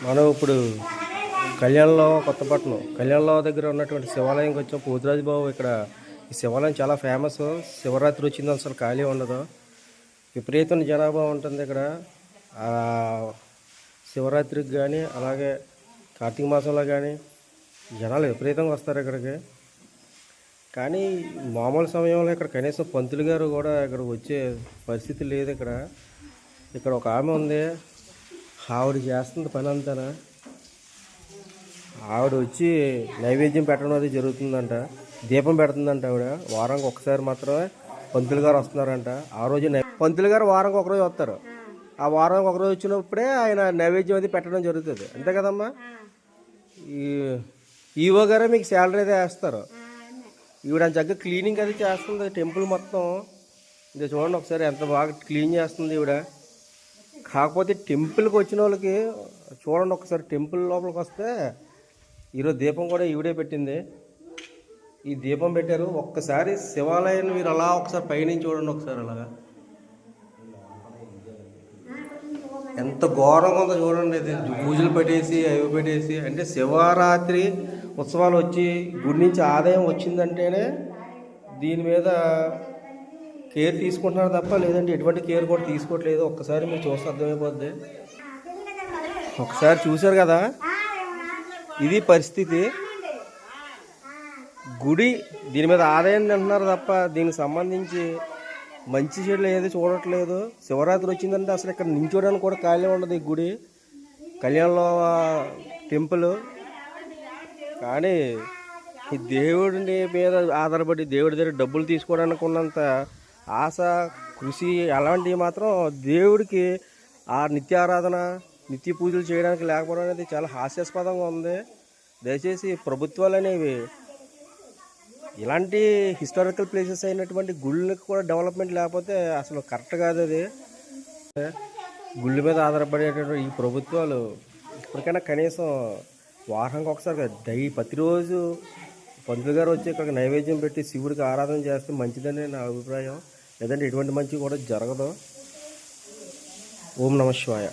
మనం ఇప్పుడు కళ్యాణంలో దగ్గర ఉన్నటువంటి శివాలయంకి వచ్చాం. పోతురాజు బాబు ఇక్కడ ఈ శివాలయం చాలా ఫేమస్. శివరాత్రి వచ్చింది అసలు ఖాళీ ఉండదు, విపరీతమైన జనాభా ఉంటుంది ఇక్కడ. శివరాత్రికి కానీ అలాగే కార్తీక మాసంలో కానీ జనాలు విపరీతంగా వస్తారు ఇక్కడికి. కానీ మామూలు సమయంలో ఇక్కడ కనీసం పంతులు గారు కూడా ఇక్కడ వచ్చే పరిస్థితి లేదు. ఇక్కడ ఒక ఆమె ఉంది, ఆవిడ చేస్తుంది పని అంతా. ఆవిడ వచ్చి నైవేద్యం పెట్టడం అది జరుగుతుందంట, దీపం పెడుతుందంట. ఆవిడ వారానికి ఒకసారి మాత్రమే పంతులు గారు వస్తున్నారంట. ఆ రోజు పంతులు గారు వారానికి ఒకరోజు వస్తారు. ఆ వారానికి ఒకరోజు వచ్చినప్పుడే ఆయన నైవేద్యం అది పెట్టడం జరుగుతుంది, అంతే కదమ్మా. ఈవో గారే మీకు శాలరీ అయితే వేస్తారు. ఈవిడ చక్కగా క్లీనింగ్ అది చేస్తుంది టెంపుల్ మొత్తం. ఇది చూడండి ఒకసారి ఎంత బాగా క్లీన్ చేస్తుంది ఈవిడ. కాకపోతే టెంపుల్కి వచ్చిన వాళ్ళకి చూడండి ఒకసారి, టెంపుల్ లోపలికి వస్తే ఈరోజు దీపం కూడా ఈవిడే పెట్టింది. ఈ దీపం పెట్టారు. ఒక్కసారి శివాలయాన్ని మీరు అలా ఒకసారి పైనుంచి చూడండి ఒకసారి, అలాగా ఎంత ఘోరంగా ఉందో చూడండి. ఇది పూజలు పెట్టేసి అవి పెట్టేసి, అంటే శివరాత్రి ఉత్సవాలు వచ్చి గుడి నుంచి ఆదాయం వచ్చిందంటేనే దీని మీద కేర్ తీసుకుంటున్నారు తప్ప లేదంటే ఎటువంటి కేర్ కూడా తీసుకోవట్లేదు. ఒక్కసారి మీరు చూస్తే అర్థమైపోద్ది. ఒకసారి చూశారు కదా, ఇది పరిస్థితి. గుడి దీని మీద ఆదాయం తింటున్నారు తప్ప దీనికి సంబంధించి మంచి చెడులు ఏది చూడట్లేదు. శివరాత్రి వచ్చిందంటే అసలు ఇక్కడ నించోడానికి కూడా ఖాళీ ఉండదు ఈ గుడి, కళ్యాణంలో టెంపుల్. కానీ ఈ దేవుడిని మీద ఆధారపడి దేవుడి దగ్గర డబ్బులు తీసుకోవడానికి ఉన్నంత ఆశ, కృషి అలాంటివి మాత్రం దేవుడికి ఆ నిత్యారాధన, నిత్య పూజలు చేయడానికి లేకపోవడం అనేది చాలా హాస్యాస్పదంగా ఉంది. దయచేసి ప్రభుత్వాలు అనేవి ఇలాంటి హిస్టారికల్ ప్లేసెస్ అయినటువంటి గుళ్ళకి కూడా డెవలప్మెంట్ లేకపోతే అసలు కరెక్ట్ కాదు. అది గుళ్ళ మీద ఆధారపడేటటువంటి ఈ ప్రభుత్వాలు ఇప్పటికైనా కనీసం వారానికి ఒకసారి ప్రతిరోజు పంతులు గారు వచ్చి ఇక్కడ నైవేద్యం పెట్టి శివుడికి ఆరాధన చేస్తే మంచిదని నా అభిప్రాయం. లేదంటే ఎటువంటి మంచి కూడా జరగదు. ఓం నమః శివాయ.